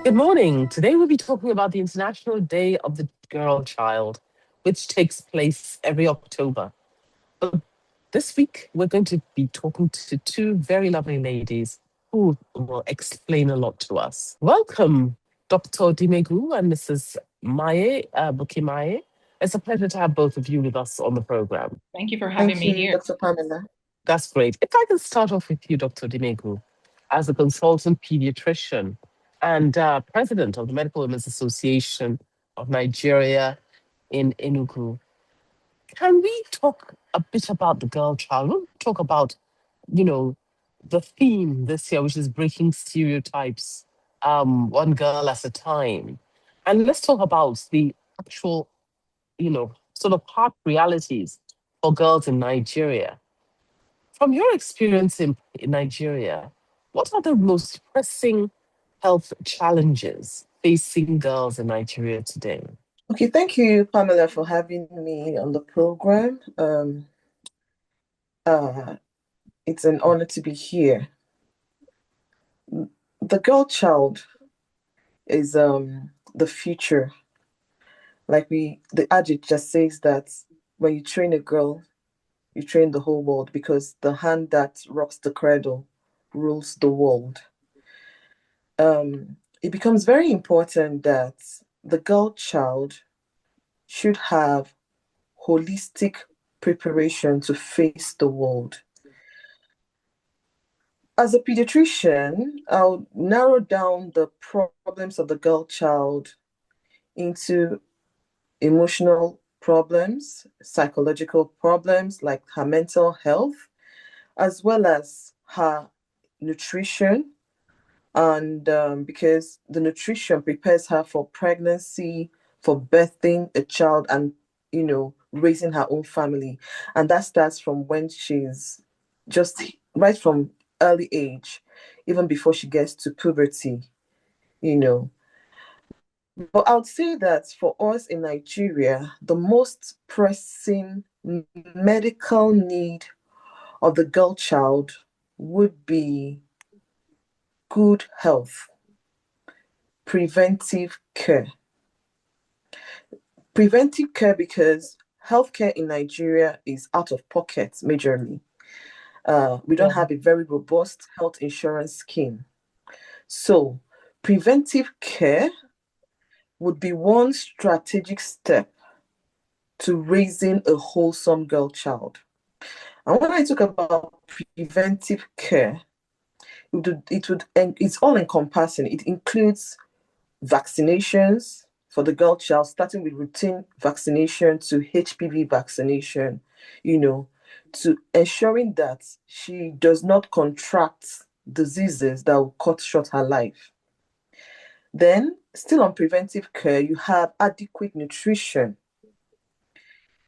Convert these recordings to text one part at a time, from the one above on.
Good morning. Today we'll be talking about the International Day of the Girl Child, which takes place every October. But this week we're going to be talking to two very lovely ladies who will explain a lot to us. Welcome, Dr. Odimegwu and Mrs. Maiye, Buki Maiye. It's a pleasure to have both of you with us on the program. Thank you for having me here. Dr. Pamela. That's great. If I can start off with you, Dr. Odimegwu, as a consultant pediatrician and president of the Medical Women's Association of Nigeria in Enugu. Can we talk a bit about the girl child? We'll talk about, you know, the theme this year, which is breaking stereotypes, one girl at a time. And let's talk about the actual, sort of hard realities for girls in Nigeria. From your experience in Nigeria, what are the most pressing health challenges facing girls in Nigeria today? Okay, thank you, Pamela, for having me on the program. It's an honor to be here. The girl child is the future. The adage just says that when you train a girl, you train the whole world, because the hand that rocks the cradle rules the world. It becomes very important that the girl child should have holistic preparation to face the world. As a pediatrician, I'll narrow down the problems of the girl child into emotional problems, psychological problems like her mental health, as well as her nutrition. And because the nutrition prepares her for pregnancy, for birthing a child, and raising her own family. And that starts from when she's just right from early age, even before she gets to puberty. But I would say that for us in Nigeria, the most pressing medical need of the girl child would be good health, preventive care. Preventive care, because healthcare in Nigeria is out of pocket majorly. We don't have a very robust health insurance scheme. So preventive care would be one strategic step to raising a wholesome girl child. And when I talk about preventive care, it's all encompassing. It includes vaccinations for the girl child, starting with routine vaccination to HPV vaccination, to ensuring that she does not contract diseases that will cut short her life. Then, still on preventive care, you have adequate nutrition,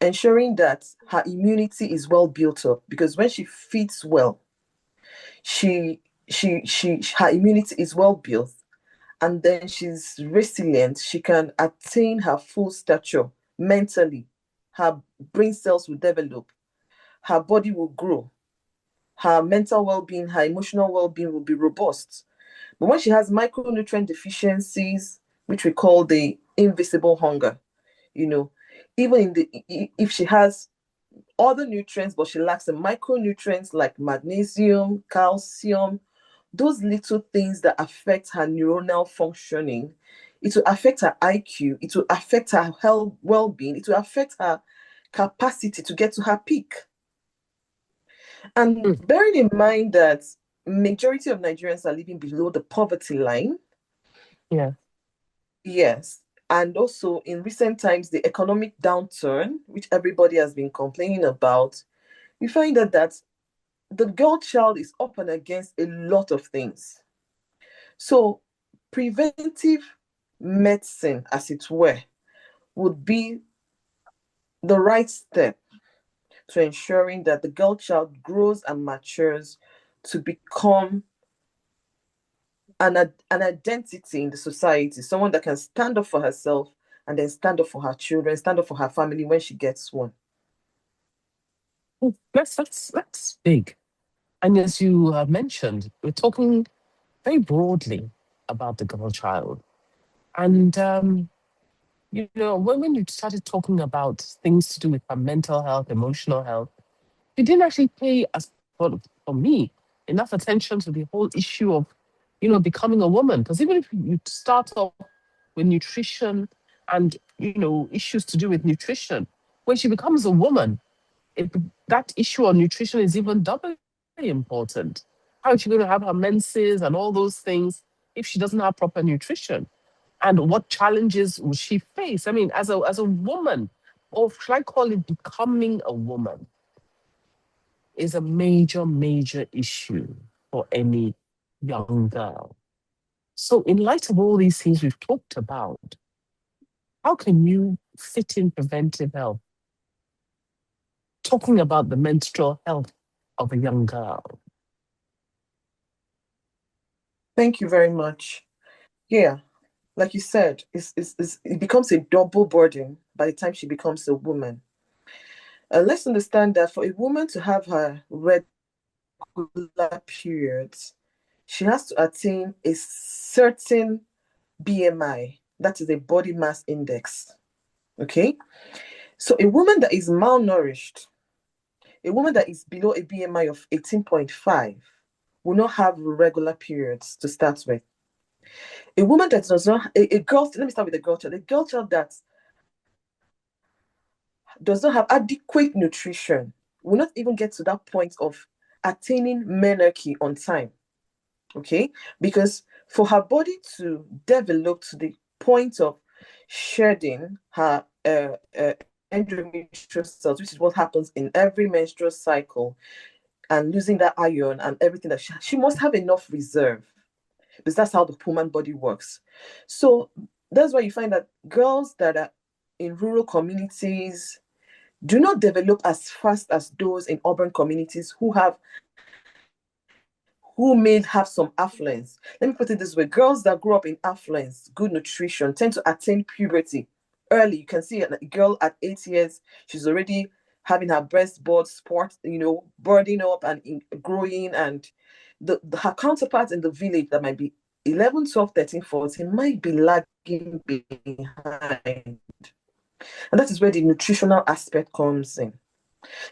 ensuring that her immunity is well built up, because when she feeds well, her immunity is well built, and then she's resilient. She can attain her full stature mentally. Her brain cells will develop. Her body will grow. Her mental well-being, her emotional well-being will be robust. But when she has micronutrient deficiencies, which we call the invisible hunger, even if she has other nutrients, but she lacks the micronutrients like magnesium, calcium, those little things that affect her neuronal functioning, it will affect her IQ, it will affect her health, well-being, it will affect her capacity to get to her peak. And bearing in mind that majority of Nigerians are living below the poverty line. Yeah. Yes. And also in recent times, the economic downturn, which everybody has been complaining about, we find that the girl child is up and against a lot of things. So preventive medicine, as it were, would be the right step to ensuring that the girl child grows and matures to become an identity in the society, someone that can stand up for herself and then stand up for her children, stand up for her family when she gets one. That's big. And as you mentioned, we're talking very broadly. about the girl child. And, when you started talking about things to do with her mental health, emotional health, you didn't actually pay, as for me, enough attention to the whole issue of, becoming a woman. Because even if you start off with nutrition and, issues to do with nutrition, when she becomes a woman, it, that issue on nutrition is even doubly important. How is she going to have her menses and all those things if she doesn't have proper nutrition? And what challenges will she face? I mean, as a woman, or should I call it becoming a woman, is a major, major issue for any young girl. So, in light of all these things we've talked about, how can you fit in preventive health, talking about the menstrual health of a young girl? Thank you very much. Yeah, like you said, it becomes a double burden by the time she becomes a woman. Let's understand that for a woman to have her regular periods, she has to attain a certain BMI, that is a body mass index. Okay? So a woman that is malnourished, a woman that is below a BMI of 18.5 will not have regular periods to start with. A woman that does not, a girl, let me start with a girl child that does not have adequate nutrition will not even get to that point of attaining menarche on time. Okay? Because for her body to develop to the point of shedding her endometrial cells, which is what happens in every menstrual cycle, and losing that iron and everything, that she must have enough reserve, because that's how the human body works. So that's why you find that girls that are in rural communities do not develop as fast as those in urban communities who may have some affluence. Let me put it this way: girls that grow up in affluence, good nutrition, tend to attain puberty early. You can see a girl at 8 years, she's already having her breast board sport, budding up and growing, and her counterparts in the village that might be 11, 12, 13, 14 might be lagging behind. And that is where the nutritional aspect comes in.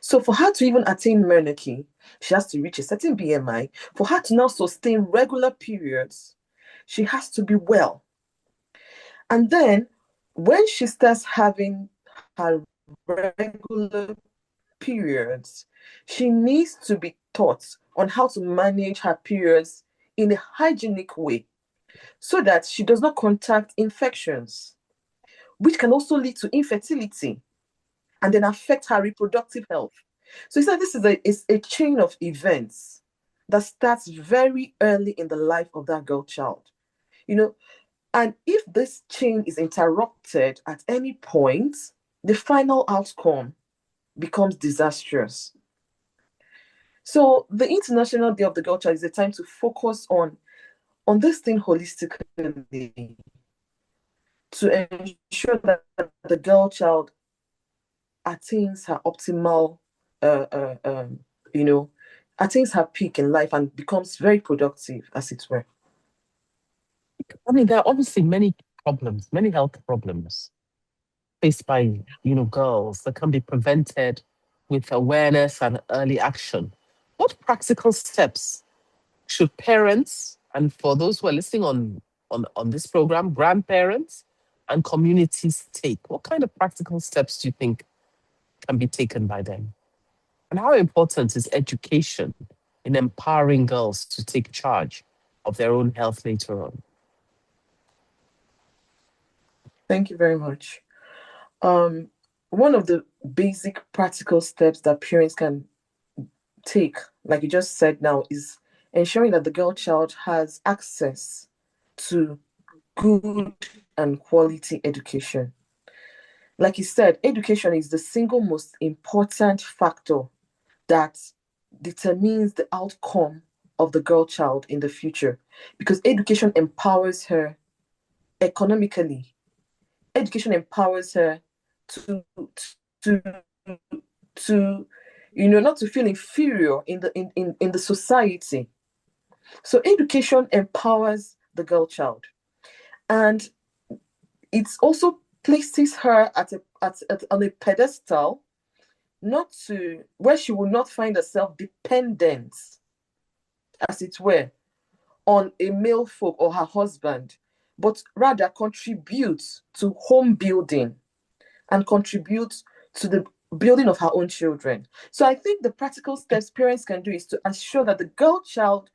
So for her to even attain menarche, she has to reach a certain BMI. For her to now sustain regular periods, she has to be well. And then when she starts having her regular periods, she needs to be taught on how to manage her periods in a hygienic way so that she does not contact infections, which can also lead to infertility and then affect her reproductive health. So he said this is a chain of events that starts very early in the life of that girl child. And if this chain is interrupted at any point, the final outcome becomes disastrous. So the International Day of the Girl Child is a time to focus on this thing holistically, to ensure that the girl child attains her optimal, uh, uh, um, attains her peak in life and becomes very productive, as it were. I mean, there are obviously many problems, many health problems faced by, girls that can be prevented with awareness and early action. What practical steps should parents, and for those who are listening on this program, grandparents and communities take? What kind of practical steps do you think can be taken by them? And how important is education in empowering girls to take charge of their own health later on? Thank you very much. One of the basic practical steps that parents can take, like you just said now, is ensuring that the girl child has access to good and quality education. Like you said, education is the single most important factor that determines the outcome of the girl child in the future, because education empowers her economically. Education empowers her to to to not to feel inferior in the society. So education empowers the girl child. And it also places her on a pedestal, not to where she will not find herself dependent, as it were, on a male folk or her husband, but rather contribute to home building and contribute to the building of her own children. So I think the practical steps parents can do is to ensure that the girl child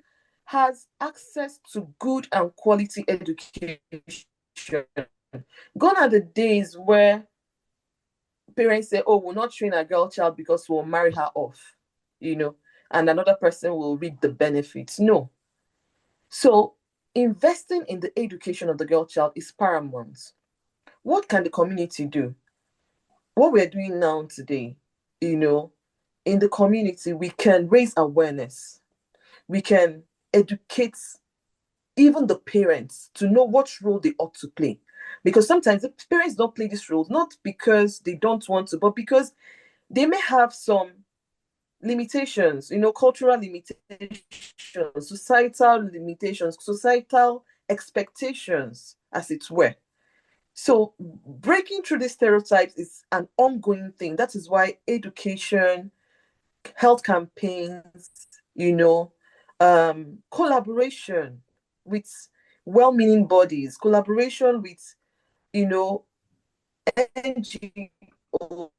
has access to good and quality education. Gone are the days where parents say, oh, we'll not train a girl child because we'll marry her off, and another person will reap the benefits. No. So investing in the education of the girl child is paramount. What can the community do? What we're doing now today, in the community, we can raise awareness. We can educate even the parents to know what role they ought to play. Because sometimes the parents don't play these roles, not because they don't want to, but because they may have some limitations, cultural limitations, societal expectations, as it were. So breaking through these stereotypes is an ongoing thing. That is why education, health campaigns, collaboration with well-meaning bodies, collaboration with, NGOs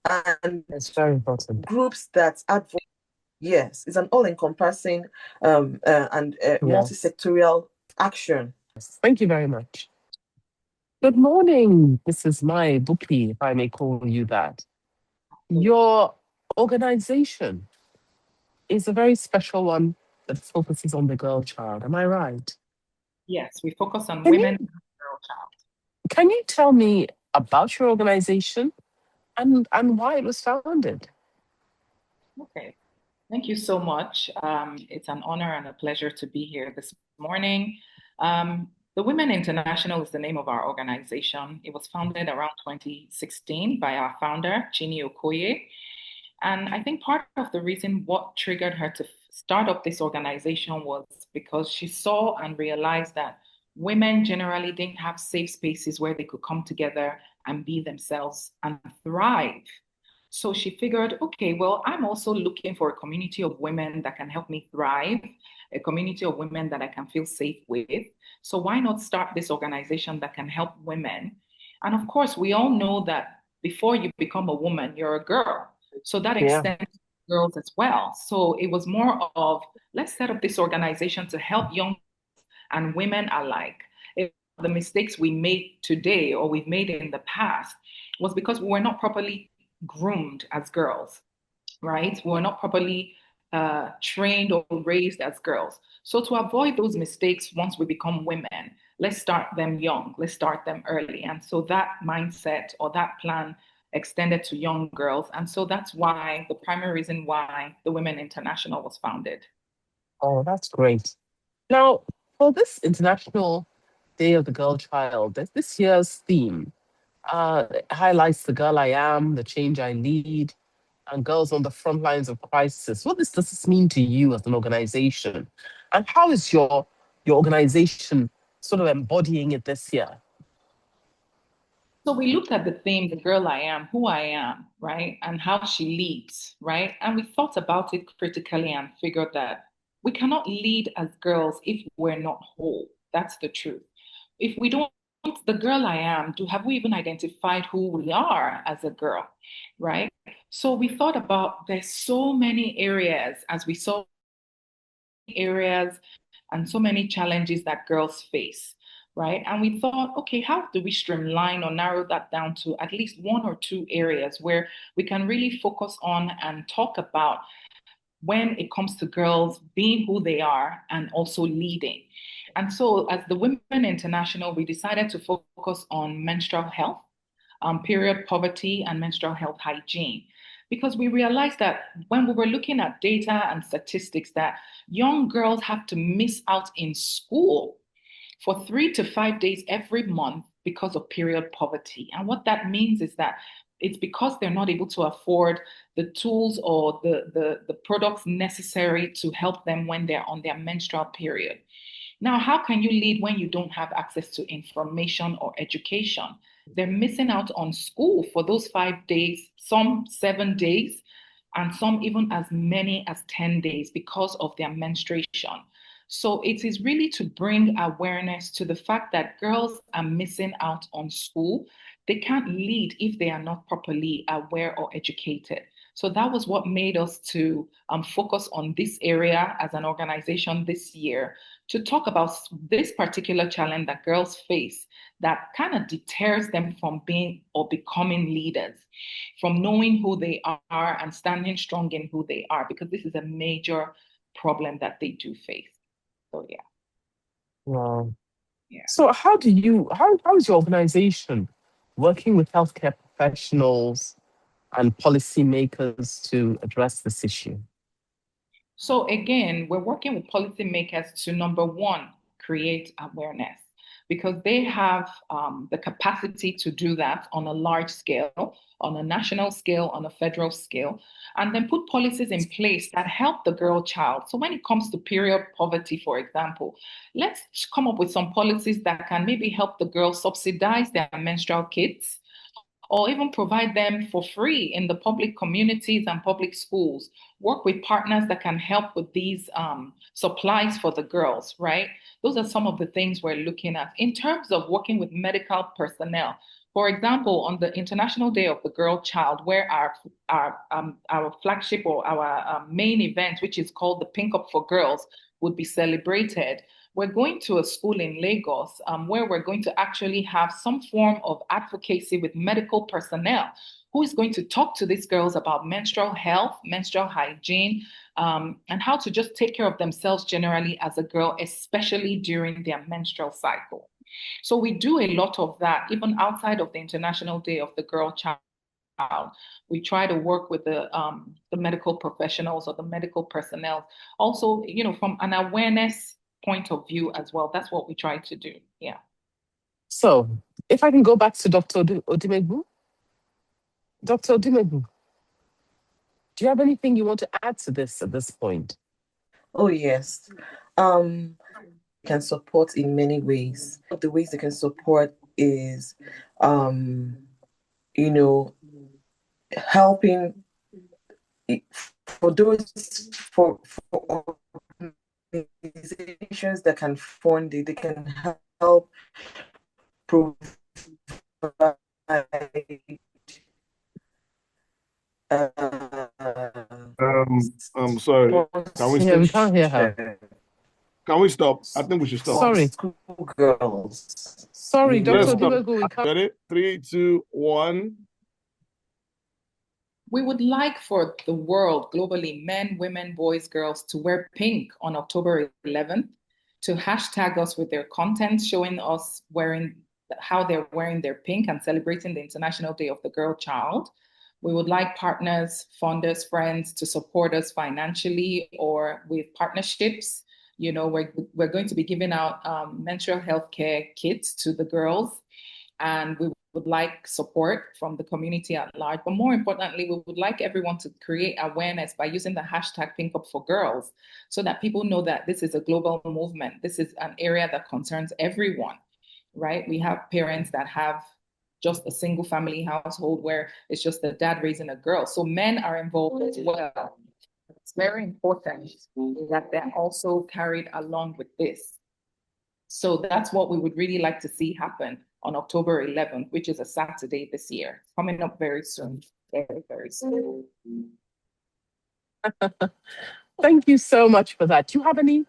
and It's very important. groups that advocate. Yes, it's an all-encompassing and Yes. multi-sectorial action. Thank you very much. Good morning. This is my Buki, if I may call you that. Your organization is a very special one that focuses on the girl child. Am I right? Yes, we focus on Can women you and girl child. can you tell me about your organization and why it was founded? Okay, thank you so much. It's an honor and a pleasure to be here this morning. The Women International is the name of our organization. It was founded around 2016 by our founder, Chini Okoye. And I think part of the reason what triggered her to start up this organization was because she saw and realized that women generally didn't have safe spaces where they could come together and be themselves and thrive. So she figured, okay, well, I'm also looking for a community of women that can help me thrive, a community of women that I can feel safe with. So why not start this organization that can help women? And of course, we all know that before you become a woman, you're a girl. So that Yeah. extends to girls as well. So it was more of let's set up this organization to help young and women alike. If the mistakes we made today or we've made in the past was because we were not properly groomed as girls, right? We were not properly trained or raised as girls. So to avoid those mistakes once we become women, let's start them young, let's start them early. And so that mindset or that plan extended to young girls. And so that's why the primary reason why the Women International was founded. Oh, that's great. Now, for this International Day of the Girl Child, this year's theme highlights the girl I am, the change I lead, and girls on the front lines of crisis. Does this mean to you as an organization? And how is your organization sort of embodying it this year? So we looked at the theme, the girl I am, who I am, right? And how she leads, right? And we thought about it critically and figured that we cannot lead as girls if we're not whole. That's the truth. If we don't, the girl I am, have we even identified who we are as a girl, right? So we thought about there's so many areas as we saw areas and so many challenges that girls face, right? And we thought, okay, how do we streamline or narrow that down to at least one or two areas where we can really focus on and talk about when it comes to girls being who they are and also leading. And so, as the Women International, we decided to focus on menstrual health, period poverty, and menstrual health hygiene. Because we realized that when we were looking at data and statistics, that young girls have to miss out in school for 3 to 5 days every month because of period poverty. And what that means is that It's because they're not able to afford the tools or the products necessary to help them when they're on their menstrual period. Now, how can you lead when you don't have access to information or education? They're missing out on school for those 5 days, some 7 days, and some even as many as 10 days because of their menstruation. So it is really to bring awareness to the fact that girls are missing out on school. They can't lead if they are not properly aware or educated. So that was what made us to focus on this area as an organization this year to talk about this particular challenge that girls face that kind of deters them from being or becoming leaders, from knowing who they are and standing strong in who they are, because this is a major problem that they do face. So yeah. Wow. Yeah. So how is your organization working with healthcare professionals and policymakers to address this issue? So again, we're working with policymakers to, number one, create awareness because they have the capacity to do that on a large scale, on a national scale, on a federal scale, and then put policies in place that help the girl child. So when it comes to period poverty, for example, let's come up with some policies that can maybe help the girls subsidize their menstrual kits or even provide them for free in the public communities and public schools. Work with partners that can help with these supplies for the girls, right? Those are some of the things we're looking at. In terms of working with medical personnel, for example, on the International Day of the Girl Child, where our flagship or our main event, which is called the Pink Up for Girls, would be celebrated, we're going to a school in Lagos where we're going to actually have some form of advocacy with medical personnel who is going to talk to these girls about menstrual health, menstrual hygiene, and how to just take care of themselves generally as a girl, especially during their menstrual cycle. So we do a lot of that, even outside of the International Day of the Girl Child. We try to work with the medical professionals or the medical personnel. Also, from an awareness point of view as well. That's what we try to do. Yeah. So if I can go back to Dr. Odimegwu. Dr. Odimegwu, do you have anything you want to add to this at this point? Oh, yes. Can support in many ways. The ways they can support is, helping for those for organizations that can fund it, they can help provide I'm sorry. Can we Yeah, we can't hear her. Can we stop? I think we should stop. Sorry. School girls. Sorry, Dr. Let's stop. Odimegwu, we can't. Ready? 3, 2, 1. We would like for the world globally, men, women, boys, girls, to wear pink on October 11th, to hashtag us with their content, showing us how they're wearing their pink and celebrating the International Day of the Girl Child. We would like partners, funders, friends to support us financially or with partnerships. We're going to be giving out menstrual health care kits to the girls, and we would like support from the community at large. But more importantly, we would like everyone to create awareness by using the hashtag Pink Up for Girls so that people know that this is a global movement. This is an area that concerns everyone, right? We have parents that have just a single family household where it's just the dad raising a girl. So men are involved as well. It's very important that they're also carried along with this. So that's what we would really like to see happen on October 11th, which is a Saturday this year, coming up very soon, very, very soon. Thank you so much for that. Do you have any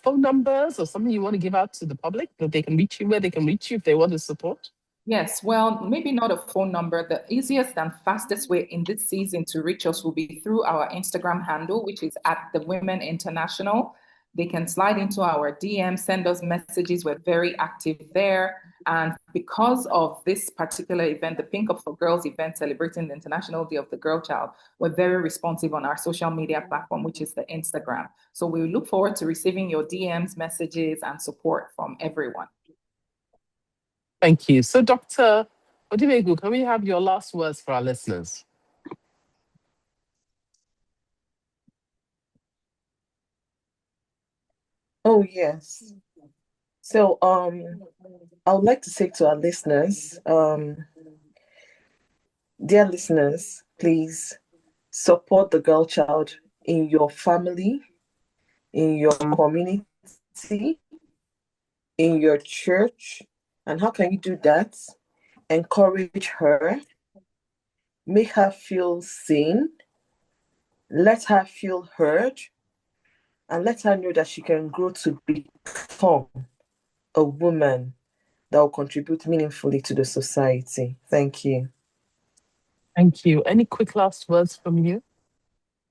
phone numbers or something you want to give out to the public that they can reach you, where they can reach you if they want to support? Yes, well, maybe not a phone number. The easiest and fastest way in this season to reach us will be through our Instagram handle, which is at the Women International. They can slide into our DM, send us messages. We're very active there. And because of this particular event, the Pink Up for Girls event celebrating the International Day of the Girl Child, we're very responsive on our social media platform, which is the Instagram. So we look forward to receiving your DMs, messages, and support from everyone. Thank you. So, Dr. Odimegwu, can we have your last words for our listeners? Oh, yes. So, I would like to say to our listeners, dear listeners, please support the girl child in your family, in your community, in your church. And how can you do that? Encourage her, make her feel seen, let her feel heard, and let her know that she can grow to become a woman that will contribute meaningfully to the society. Thank you. Thank you. Any quick last words from you?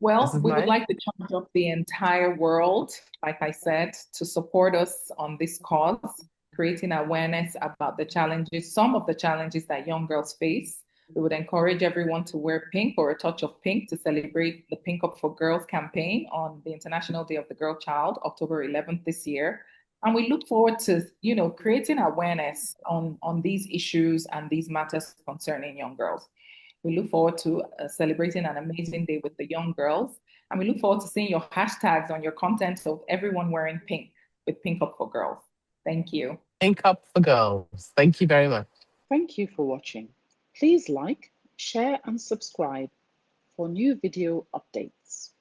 Well, Mrs. we would Maiye? like to charge up the entire world, like I said, to support us on this cause, creating awareness about the challenges, some of the challenges that young girls face. We would encourage everyone to wear pink or a touch of pink to celebrate the Pink Up for Girls campaign on the International Day of the Girl Child, October 11th this year. And we look forward to, creating awareness on these issues and these matters concerning young girls. We look forward to celebrating an amazing day with the young girls. And we look forward to seeing your hashtags on your content of everyone wearing pink with Pink Up for Girls. Thank you. Pink Up for Girls. Thank you very much. Thank you for watching. Please like, share and subscribe for new video updates.